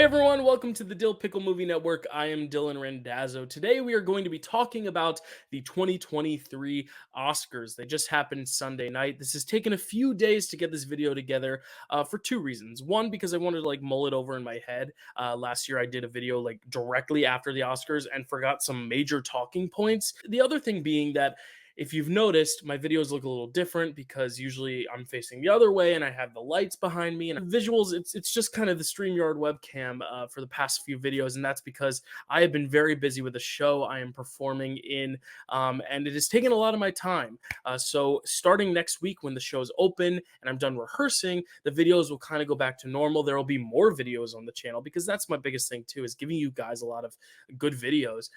everyone, welcome to the Dyl Pickle Movie Network. I am Dylan Randazzo. Today we are going to be talking about the 2023 Oscars. They just happened Sunday night. This has taken a few days to get this video together for two reasons. One, because I wanted to mull it over in my head. Last year I did a video directly after the Oscars and forgot some major talking points. The other thing being that if you've noticed, my videos look a little different because usually I'm facing the other way and I have the lights behind me and visuals. It's just kind of the StreamYard webcam for the past few videos, and that's because I have been very busy with the show I am performing in, and it has taken a lot of my time. So starting next week when the show's open and I'm done rehearsing, the videos will kind of go back to normal. There will be more videos on the channel because that's my biggest thing too, is giving you guys a lot of good videos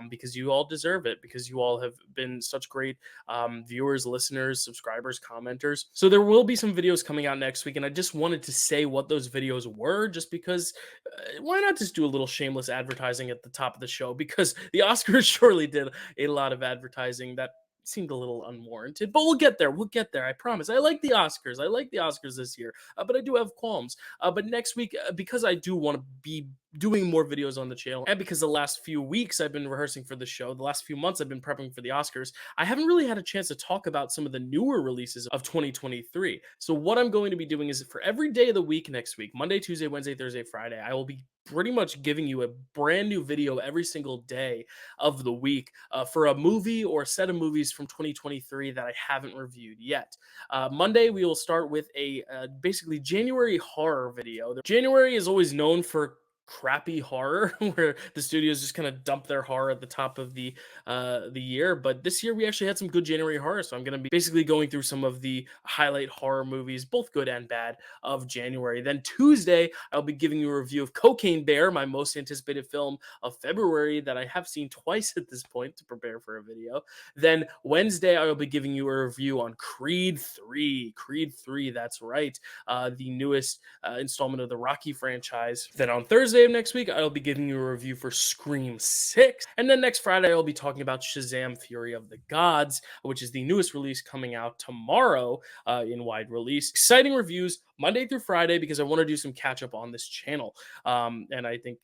because you all deserve it, because you all have been such great viewers, listeners, subscribers, commenters. So there will be some videos coming out next week, and I just wanted to say what those videos were, just because why not just do a little shameless advertising at the top of the show, because the Oscars surely did a lot of advertising that seemed a little unwarranted, but we'll get there. We'll get there. I promise. I like the Oscars. I like the Oscars this year, but I do have qualms. But next week, because I do want to be doing more videos on the channel, and because the last few weeks I've been rehearsing for the show, the last few months I've been prepping for the Oscars, I haven't really had a chance to talk about some of the newer releases of 2023. So what I'm going to be doing is, for every day of the week next week, Monday, Tuesday, Wednesday, Thursday, Friday, I will be pretty much giving you a brand new video every single day of the week for a movie or a set of movies from 2023 that I haven't reviewed yet. Monday, we will start with a basically January horror video. January is always known for crappy horror where the studios just kind of dump their horror at the top of the year, but this year we actually had some good January horror, so I'm going to be basically going through some of the highlight horror movies, both good and bad, of January. Then Tuesday I'll be giving you a review of Cocaine Bear, my most anticipated film of February that I have seen twice at this point to prepare for a video. Then Wednesday I will be giving you a review on Creed 3. Creed 3, that's right, the newest installment of the Rocky franchise. Then on Thursday of next week, I'll be giving you a review for Scream 6. And then next Friday, I'll be talking about Shazam! Fury of the Gods, which is the newest release coming out tomorrow in wide release. Exciting reviews Monday through Friday because I want to do some catch up on this channel. And I think,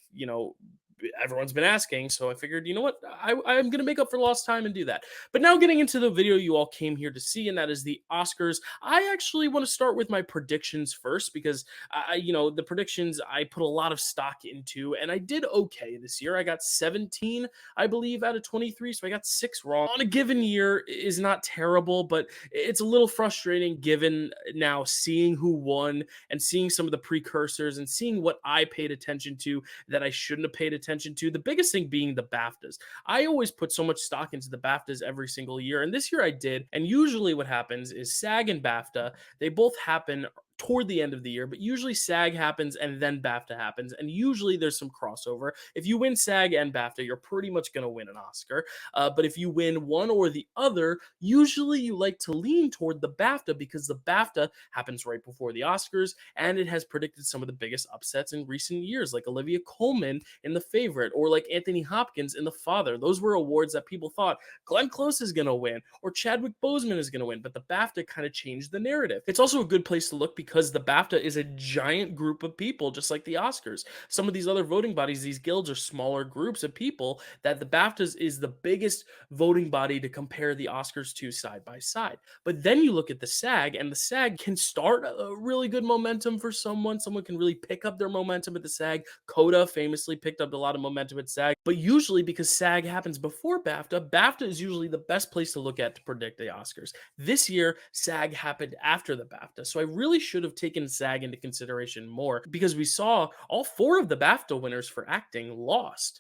everyone's been asking, so I figured, you know what, I'm going to make up for lost time and do that. But now getting into the video you all came here to see, and that is the Oscars. I actually want to start with my predictions first because, the predictions I put a lot of stock into, and I did okay this year. I got 17, I believe, out of 23, so I got 6 wrong. On a given year is not terrible, but it's a little frustrating given now seeing who won and seeing some of the precursors and seeing what I paid attention to that I shouldn't have paid attention to. The biggest thing being the BAFTAs. I always put so much stock into the BAFTAs every single year, and this year I did. And usually what happens is SAG and BAFTA, they both happen toward the end of the year, but usually SAG happens and then BAFTA happens, and usually there's some crossover. If you win SAG and BAFTA, you're pretty much going to win an Oscar, but if you win one or the other, usually you like to lean toward the BAFTA because the BAFTA happens right before the Oscars, and it has predicted some of the biggest upsets in recent years, like Olivia Colman in The Favorite, or like Anthony Hopkins in The Father. Those were awards that people thought Glenn Close is going to win or Chadwick Boseman is going to win, but the BAFTA kind of changed the narrative. It's also a good place to look because the BAFTA is a giant group of people, just like the Oscars. Some of these other voting bodies, these guilds, are smaller groups of people, that the BAFTAs is the biggest voting body to compare the Oscars to side by side. But then you look at the SAG, and the SAG can start a really good momentum for someone. Someone can really pick up their momentum at the SAG. Coda famously picked up a lot of momentum at SAG. But usually, because SAG happens before BAFTA, BAFTA is usually the best place to look at to predict the Oscars. This year, SAG happened after the BAFTA, so I really should have taken SAG into consideration more because we saw all 4 of the BAFTA winners for acting lost.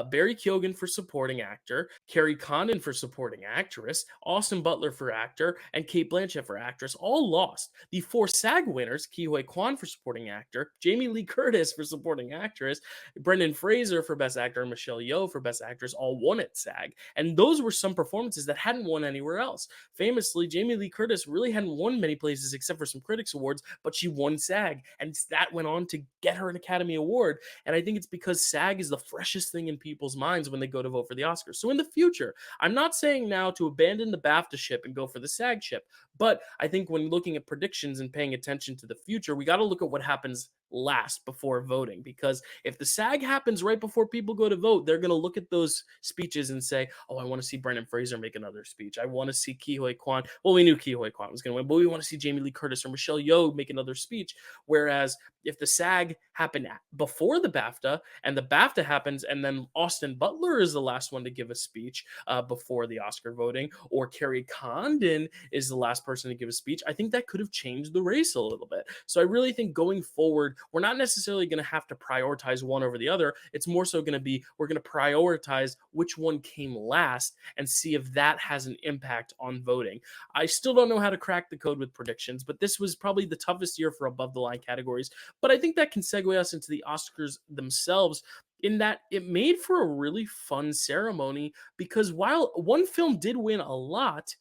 Barry Keoghan for supporting actor, Carrie Condon for supporting actress, Austin Butler for actor, and Cate Blanchett for actress all lost. The 4 SAG winners, Ke Huy Quan for supporting actor, Jamie Lee Curtis for supporting actress, Brendan Fraser for best actor, and Michelle Yeoh for best actress, all won at SAG. And those were some performances that hadn't won anywhere else. Famously, Jamie Lee Curtis really hadn't won many places except for some critics awards, but she won SAG, and that went on to get her an Academy Award. And I think it's because SAG is the freshest thing in people's minds when they go to vote for the Oscars. So in the future, I'm not saying now to abandon the BAFTA ship and go for the SAG ship, but I think when looking at predictions and paying attention to the future, we got to look at what happens last before voting, because if the SAG happens right before people go to vote, they're going to look at those speeches and say, oh, I want to see Brendan Fraser make another speech. I want to see Ke Huy Quan. Well, we knew Ke Huy Quan was going to win, but we want to see Jamie Lee Curtis or Michelle Yeoh make another speech. Whereas if the SAG happened before the BAFTA and the BAFTA happens and then Austin Butler is the last one to give a speech before the Oscar voting, or Kerry Condon is the last person to give a speech, I think that could have changed the race a little bit. So I really think going forward, we're not necessarily going to have to prioritize one over the other. It's more so going to be, we're going to prioritize which one came last and see if that has an impact on voting. I still don't know how to crack the code with predictions, but this was probably the toughest year for above the line categories. But I think that can segue us into the Oscars themselves, in that it made for a really fun ceremony, because while one film did win a lot,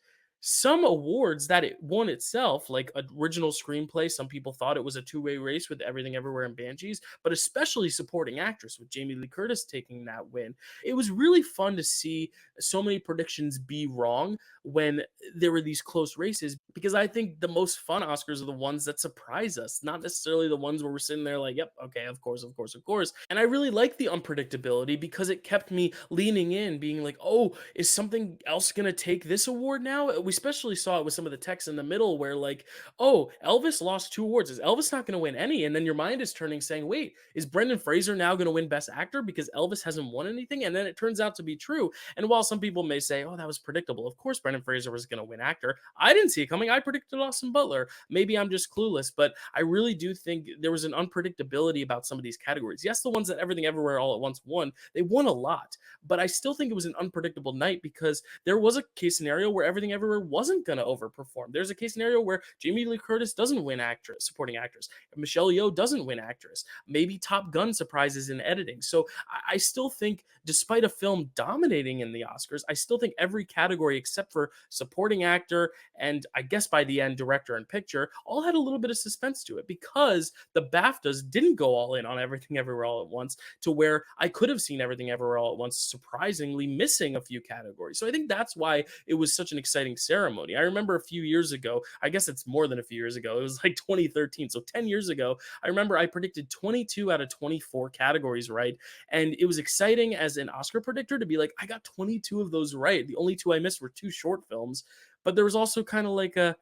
some awards that it won itself, like original screenplay, some people thought it was a two-way race with Everything Everywhere and Banshees, but especially supporting actress with Jamie Lee Curtis taking that win. It was really fun to see so many predictions be wrong when there were these close races, because I think the most fun Oscars are the ones that surprise us, not necessarily the ones where we're sitting there like, yep, okay, of course, of course, of course. And I really like the unpredictability because it kept me leaning in, being like, oh, is something else going to take this award now? We especially saw it with some of the texts in the middle where, like, oh, Elvis lost 2 awards. Is Elvis not going to win any? And then your mind is turning saying, wait, is Brendan Fraser now going to win Best Actor because Elvis hasn't won anything? And then it turns out to be true. And while some people may say, oh, that was predictable, of course Brendan Fraser was going to win Actor, I didn't see it coming. I predicted Austin Butler. Maybe I'm just clueless, but I really do think there was an unpredictability about some of these categories. Yes, the ones that Everything Everywhere All at Once won, they won a lot, but I still think it was an unpredictable night because there was a case scenario where Everything Everywhere wasn't going to overperform. There's a case scenario where Jamie Lee Curtis doesn't win actress, supporting actress. Michelle Yeoh doesn't win actress. Maybe Top Gun surprises in editing. So I still think, despite a film dominating in the Oscars, I still think every category except for supporting actor and I guess by the end director and picture all had a little bit of suspense to it, because the BAFTAs didn't go all in on Everything Everywhere All at Once, to where I could have seen Everything Everywhere All at Once surprisingly missing a few categories. So I think that's why it was such an exciting ceremony. I remember a few years ago, I guess it's more than a few years ago, it was like 2013, so 10 years ago, I remember I predicted 22 out of 24 categories right, and it was exciting as an Oscar predictor to be like, I got 22 of those right. The only 2 I missed were 2 short films, but there was also kind of like a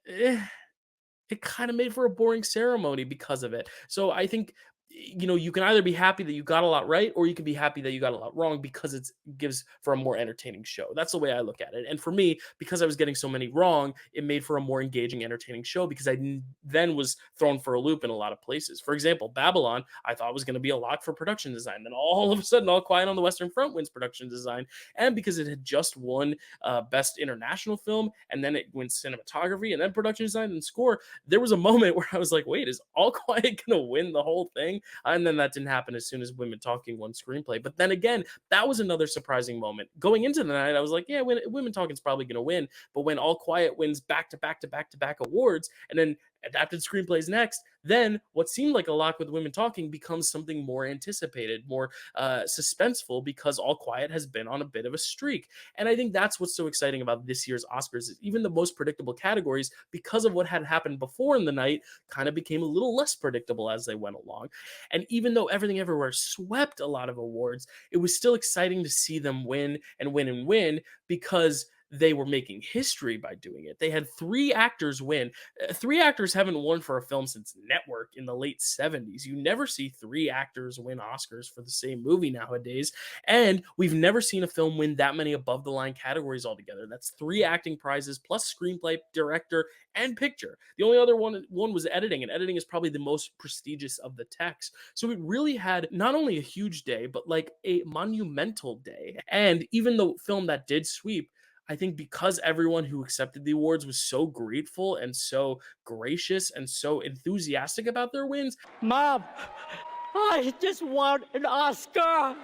eh, it kind of made for a boring ceremony because of it. So I think, you can either be happy that you got a lot right, or you can be happy that you got a lot wrong, because it gives for a more entertaining show. That's the way I look at it. And for me, because I was getting so many wrong, it made for a more engaging, entertaining show, because then was thrown for a loop in a lot of places. For example, Babylon, I thought was going to be a lock for production design. Then all of a sudden, All Quiet on the Western Front wins production design. And because it had just won Best International Film, and then it wins cinematography, and then production design and score, there was a moment where I was like, wait, is All Quiet going to win the whole thing? And then that didn't happen as soon as Women Talking won screenplay. But then again, that was another surprising moment. Going into the night, I was like, yeah, Women Talking is probably going to win. But when All Quiet wins back to back to back to back awards, and then adapted screenplays next, then what seemed like a lock with Women Talking becomes something more anticipated, more suspenseful, because All Quiet has been on a bit of a streak. And I think that's what's so exciting about this year's Oscars, is even the most predictable categories, because of what had happened before in the night, kind of became a little less predictable as they went along. And even though Everything Everywhere swept a lot of awards, it was still exciting to see them win and win and win, because they were making history by doing it. They had 3 actors win. 3 actors haven't won for a film since Network in the late 70s. You never see 3 actors win Oscars for the same movie nowadays. And we've never seen a film win that many above the line categories altogether. That's 3 acting prizes plus screenplay, director, and picture. The only other one was editing, and editing is probably the most prestigious of the techs. So it really had not only a huge day, but like a monumental day. And even the film that did sweep, I think because everyone who accepted the awards was so grateful and so gracious and so enthusiastic about their wins. Mom, I just won an Oscar.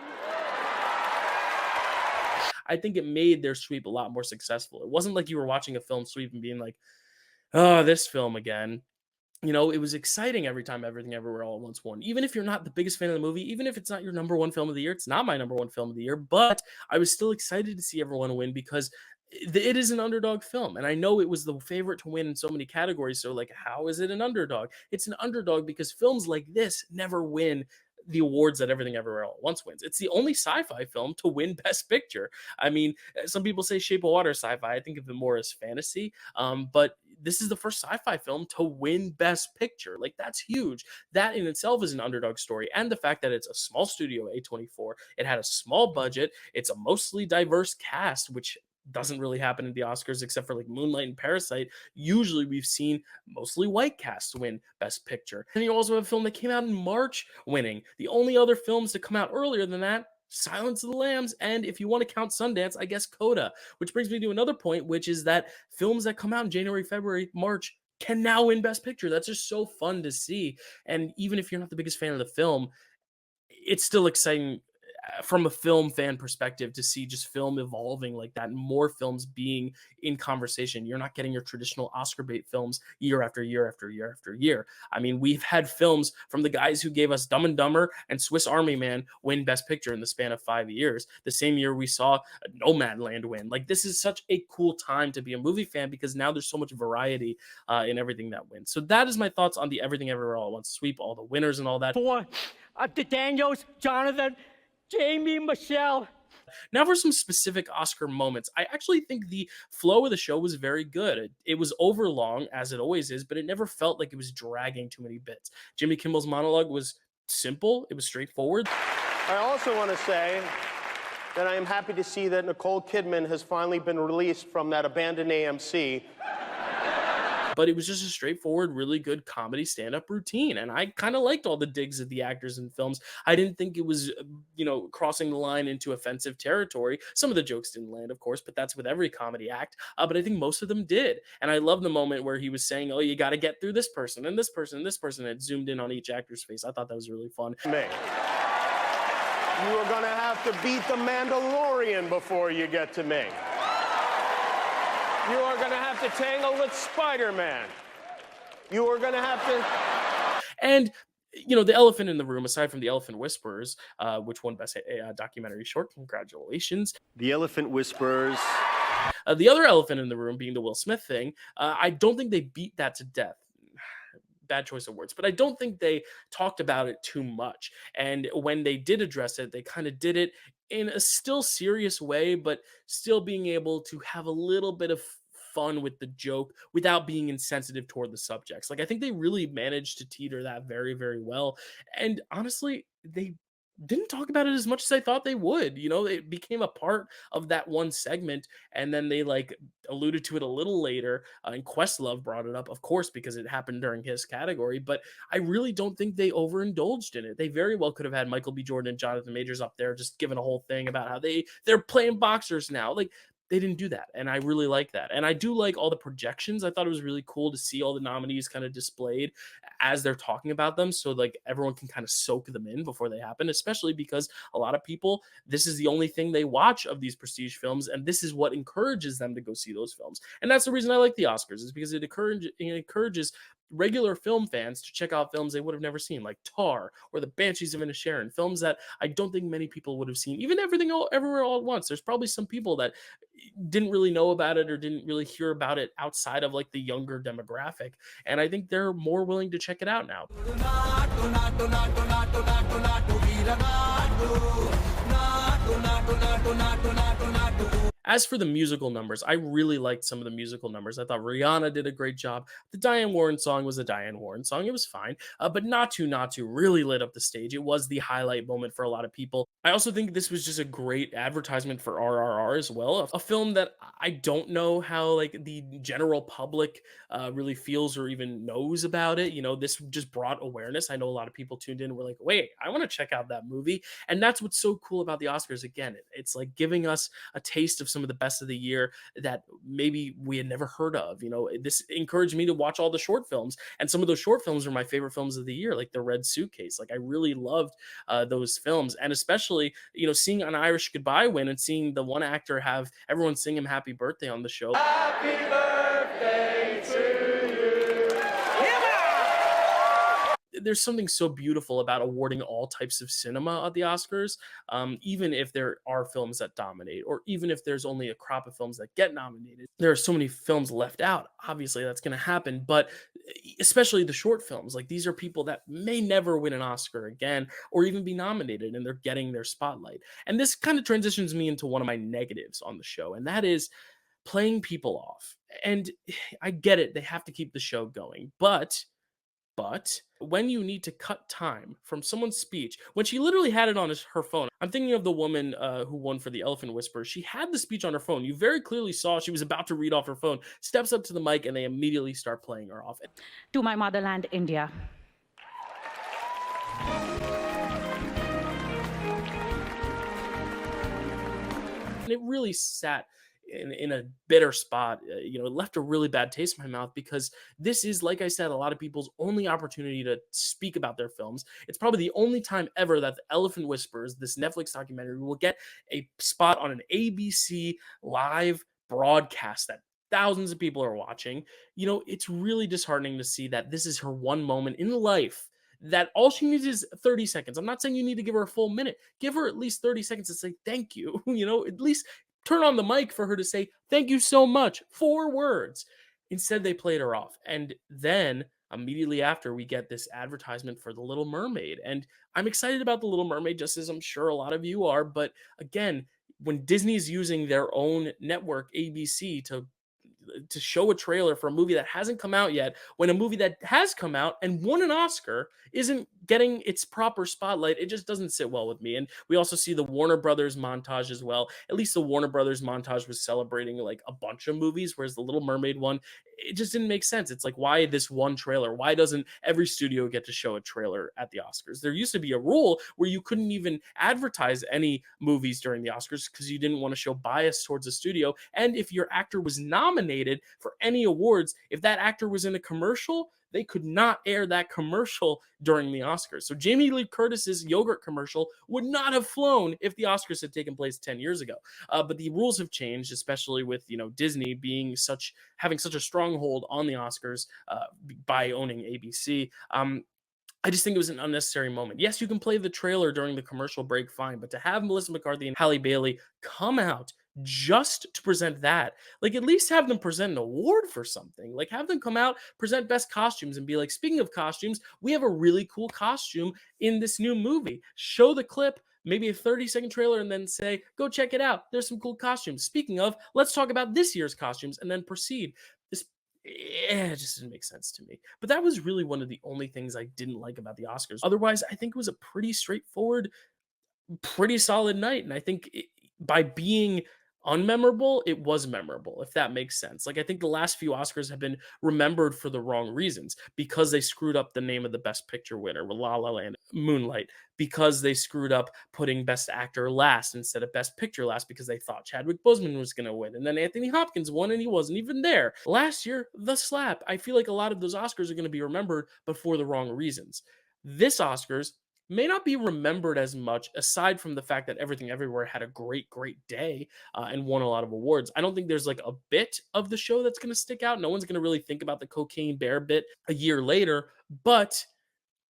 I think it made their sweep a lot more successful. It wasn't like you were watching a film sweep and being like, oh, this film again. It was exciting every time Everything Everywhere All at Once won. Even if you're not the biggest fan of the movie, even if it's not your number 1 film of the year, it's not my number 1 film of the year, but I was still excited to see everyone win, because it is an underdog film, and I know it was the favorite to win in so many categories. So, like, how is it an underdog? It's an underdog because films like this never win the awards that Everything Everywhere All at Once wins. It's the only sci-fi film to win Best Picture. I mean, some people say Shape of Water is sci-fi. I think of it more as fantasy. But this is the first sci-fi film to win Best Picture. Like, that's huge. That in itself is an underdog story, and the fact that it's a small studio, A24, it had a small budget, it's a mostly diverse cast, which doesn't really happen in the Oscars except for like Moonlight and Parasite. Usually we've seen mostly white casts win Best Picture. And you also have a film that came out in March winning. The only other films to come out earlier than that, Silence of the Lambs, and if you want to count Sundance, I guess Coda. Which brings me to another point, which is that films that come out in January, February, March can now win Best Picture. That's just so fun to see. And even if you're not the biggest fan of the film, it's still exciting from a film fan perspective to see just film evolving like that and more films being in conversation. You're not getting your traditional Oscar bait films year after year after year after year. I mean, we've had films from the guys who gave us Dumb and Dumber and Swiss Army Man win Best Picture in the span of 5 years. The same year we saw Nomadland win. Like, this is such a cool time to be a movie fan because now there's so much variety in everything that wins. So that is my thoughts on the Everything Everywhere All at Once sweep, all the winners and all that. For the Daniels, Jonathan, Jamie, Michelle. Now for some specific Oscar moments. I actually think the flow of the show was very good. It was overlong, as it always is, but it never felt like it was dragging too many bits. Jimmy Kimmel's monologue was simple. It was straightforward. I also want to say that I am happy to see that Nicole Kidman has finally been released from that abandoned AMC. But it was just a straightforward, really good comedy stand-up routine. And I kind of liked all the digs at the actors in films. I didn't think it was, crossing the line into offensive territory. Some of the jokes didn't land, of course, but that's with every comedy act. But I think most of them did. And I love the moment where he was saying, oh, you got to get through this person and this person and this person. And it zoomed in on each actor's face. I thought that was really fun. Me. You are going to have to beat the Mandalorian before you get to me. You are going to have to tangle with Spider-Man. You are going to have to... And, the elephant in the room, aside from The Elephant Whisperers, which won Best Documentary Short, congratulations. The Elephant Whisperers. The other elephant in the room being the Will Smith thing, I don't think they beat that to death. Bad choice of words, but I don't think they talked about it too much. And when they did address it, they kind of did it in a still serious way, but still being able to have a little bit of fun with the joke without being insensitive toward the subjects. Like, I think they really managed to teeter that very, very well. And honestly, they didn't talk about it as much as I thought they would. It became a part of that one segment, and then they alluded to it a little later. And Questlove brought it up, of course, because it happened during his category. But I really don't think they overindulged in it. They very well could have had Michael B. Jordan and Jonathan Majors up there just giving a whole thing about how they're playing boxers now. Like, they didn't do that, and I really like that. And I do like all the projections. I thought it was really cool to see all the nominees kind of displayed as they're talking about them, so everyone can kind of soak them in before they happen, especially because a lot of people, this is the only thing they watch of these prestige films, and this is what encourages them to go see those films. And that's the reason I like the Oscars, is because it encourages regular film fans to check out films they would have never seen, like Tar or The Banshees of Inisherin, films that I don't think many people would have seen. Even Everywhere All at Once, there's probably some people that didn't really know about it or didn't really hear about it outside of the younger demographic, and I think they're more willing to check it out now. As for the musical numbers, I really liked some of the musical numbers. I thought Rihanna did a great job. The Diane Warren song was a Diane Warren song. It was fine. But Naatu really lit up the stage. It was the highlight moment for a lot of people. I also think this was just a great advertisement for RRR as well. A film that I don't know how the general public really feels or even knows about it. This just brought awareness. I know a lot of people tuned in and were like, wait, I want to check out that movie. And that's what's so cool about the Oscars. Again, it's giving us a taste of some of the best of the year that maybe we had never heard of. This encouraged me to watch all the short films, and some of those short films are my favorite films of the year, like The Red Suitcase. I really loved those films, and especially seeing An Irish Goodbye win and seeing the one actor have everyone sing him happy birthday on the show. Happy birthday to you. there's something so beautiful about awarding all types of cinema at the Oscars, even if there are films that dominate, or even if there's only a crop of films that get nominated. There are so many films left out. Obviously, that's going to happen, but especially the short films, like these are people that may never win an Oscar again or even be nominated, and they're getting their spotlight. And this kind of transitions me into one of my negatives on the show, and that is playing people off. And I get it, they have to keep the show going, but when you need to cut time from someone's speech, when she literally had it on her phone, I'm thinking of the woman who won for the Elephant Whisperer. She had the speech on her phone. You very clearly saw she was about to read off her phone, steps up to the mic, and they immediately start playing her off. To my motherland, India. And it really sat in a bitter spot. It left a really bad taste in my mouth, because this is, like I said, a lot of people's only opportunity to speak about their films. It's probably the only time ever that The Elephant Whispers, this Netflix documentary, will get a spot on an ABC live broadcast that thousands of people are watching. It's really disheartening to see that this is her one moment in life, that all she needs is 30 seconds. I'm not saying you need to give her a full minute. Give her at least 30 seconds to say thank you. At least turn on the mic for her to say thank you so much. 4 words. Instead, they played her off. And then immediately after, we get this advertisement for The Little Mermaid. And I'm excited about The Little Mermaid, just as I'm sure a lot of you are. But again, when Disney's using their own network, ABC, to show a trailer for a movie that hasn't come out yet, when a movie that has come out and won an Oscar isn't getting its proper spotlight, it just doesn't sit well with me. And we also see the Warner Brothers montage as well. At least the Warner Brothers montage was celebrating like a bunch of movies, whereas the Little Mermaid one, it just didn't make sense. It's like, why this one trailer? Why doesn't every studio get to show a trailer at the Oscars? There used to be a rule where you couldn't even advertise any movies during the Oscars because you didn't want to show bias towards a studio. And if your actor was nominated for any awards, if that actor was in a commercial, they could not air that commercial during the Oscars. So Jamie Lee Curtis's yogurt commercial would not have flown if the Oscars had taken place 10 years ago. But the rules have changed, especially with Disney having such a stronghold on the Oscars by owning ABC. I just think it was an unnecessary moment. Yes, you can play the trailer during the commercial break, fine, but to have Melissa McCarthy and Halle Bailey come out just to present that, like, at least have them present an award for something. Like, have them come out, present best costumes, and be like, speaking of costumes, we have a really cool costume in this new movie. Show the clip, maybe a 30-second trailer, and then say, go check it out. There's some cool costumes. Speaking of, let's talk about this year's costumes, and then proceed. It just didn't make sense to me. But that was really one of the only things I didn't like about the Oscars. Otherwise, I think it was a pretty straightforward, pretty solid night. And I think by being unmemorable, it was memorable, if that makes sense. Like, I think the last few Oscars have been remembered for the wrong reasons, because they screwed up the name of the Best Picture winner, La La Land, Moonlight, because they screwed up putting Best Actor last instead of Best Picture last, because they thought Chadwick Boseman was going to win, and then Anthony Hopkins won, and he wasn't even there. Last year, The Slap. I feel like a lot of those Oscars are going to be remembered, but for the wrong reasons. This Oscars may not be remembered as much, aside from the fact that Everything Everywhere had a great day and won a lot of awards. I don't think there's like a bit of the show that's going to stick out. No one's going to really think about the Cocaine Bear bit a year later, but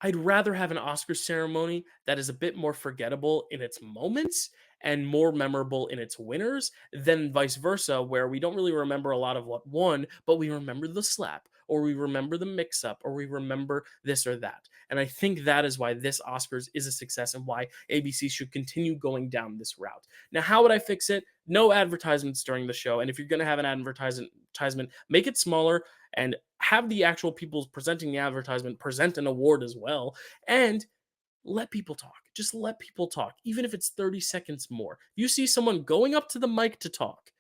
I'd rather have an Oscar ceremony that is a bit more forgettable in its moments and more memorable in its winners than vice versa, where we don't really remember a lot of what won, but we remember the slap, or we remember the mix-up, or we remember this or that. And I think that is why this Oscars is a success, and why ABC should continue going down this route. Now, how would I fix it? No advertisements during the show. And if you're going to have an advertisement, make it smaller and have the actual people presenting the advertisement present an award as well. And let people talk. Just let people talk, even if it's 30 seconds more. If you see someone going up to the mic to talk,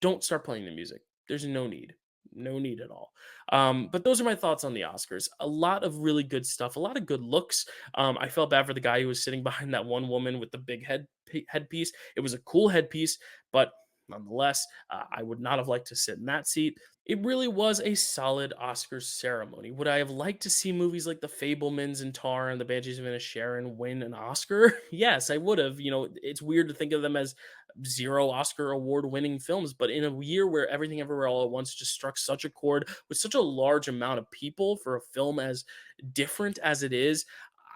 don't start playing the music. There's no need. No need at all. But those are my thoughts on the Oscars. A lot of really good stuff, a lot of good looks. I felt bad for the guy who was sitting behind that one woman with the big headpiece. It was a cool headpiece, but nonetheless, I would not have liked to sit in that seat. It really was a solid Oscars ceremony. Would I have liked to see movies like The Fabelmans and Tar and The Banshees of Inisherin win an Oscar? Yes, I would have. It's weird to think of them as 0 Oscar award winning films. But in a year where Everything Everywhere All at Once just struck such a chord with such a large amount of people for a film as different as it is,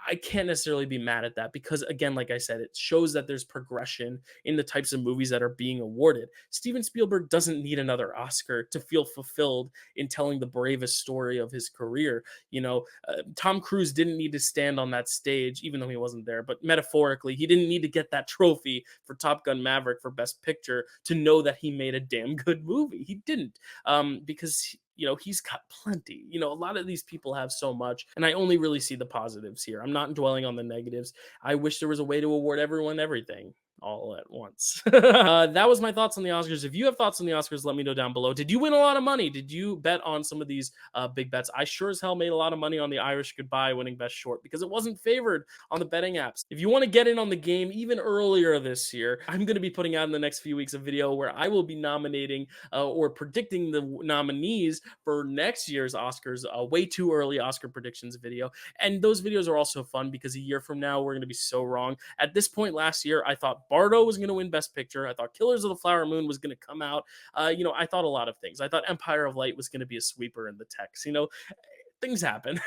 I can't necessarily be mad at that because, again, like I said, it shows that there's progression in the types of movies that are being awarded. Steven Spielberg doesn't need another Oscar to feel fulfilled in telling the bravest story of his career. Tom Cruise didn't need to stand on that stage, even though he wasn't there, but metaphorically, he didn't need to get that trophy for Top Gun Maverick for Best Picture to know that he made a damn good movie. He didn't, because he's got plenty. A lot of these people have so much, and I only really see the positives here. I'm not dwelling on the negatives. I wish there was a way to award everyone everything all at once. That was my thoughts on the Oscars. If you have thoughts on the Oscars, let me know down below. Did you win a lot of money? Did you bet on some of these big bets? I sure as hell made a lot of money on The Irish Goodbye winning Best Short because it wasn't favored on the betting apps. If you want to get in on the game even earlier this year, I'm going to be putting out in the next few weeks a video where I will be nominating or predicting the nominees for next year's Oscars, a way too early Oscar predictions video. And those videos are also fun because a year from now, we're going to be so wrong. At this point last year, I thought Bardo was going to win Best Picture. I thought Killers of the Flower Moon was going to come out. I thought a lot of things. I thought Empire of Light was going to be a sweeper in the text. Things happen.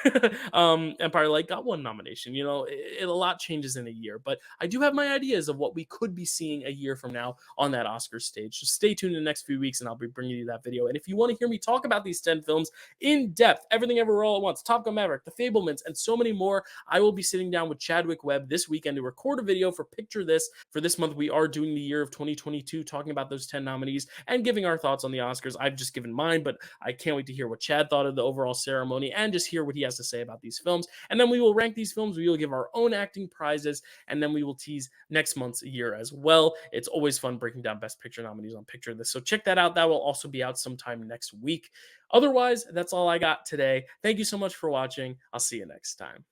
Empire Light got one nomination. A lot changes in a year, but I do have my ideas of what we could be seeing a year from now on that Oscar stage. So stay tuned in the next few weeks and I'll be bringing you that video. And if you want to hear me talk about these 10 films in depth, Everything Everywhere All at Once, Top Gun Maverick, The Fablemans, and so many more, I will be sitting down with Chadwick Webb this weekend to record a video for Picture This. For this month, we are doing the year of 2022, talking about those 10 nominees and giving our thoughts on the Oscars. I've just given mine, but I can't wait to hear what Chad thought of the overall ceremony and just hear what he has to say about these films. And then we will rank these films. We will give our own acting prizes, and then we will tease next month's year as well. It's always fun breaking down Best Picture nominees on Picture This. So check that out. That will also be out sometime next week. Otherwise, that's all I got today. Thank you so much for watching. I'll see you next time.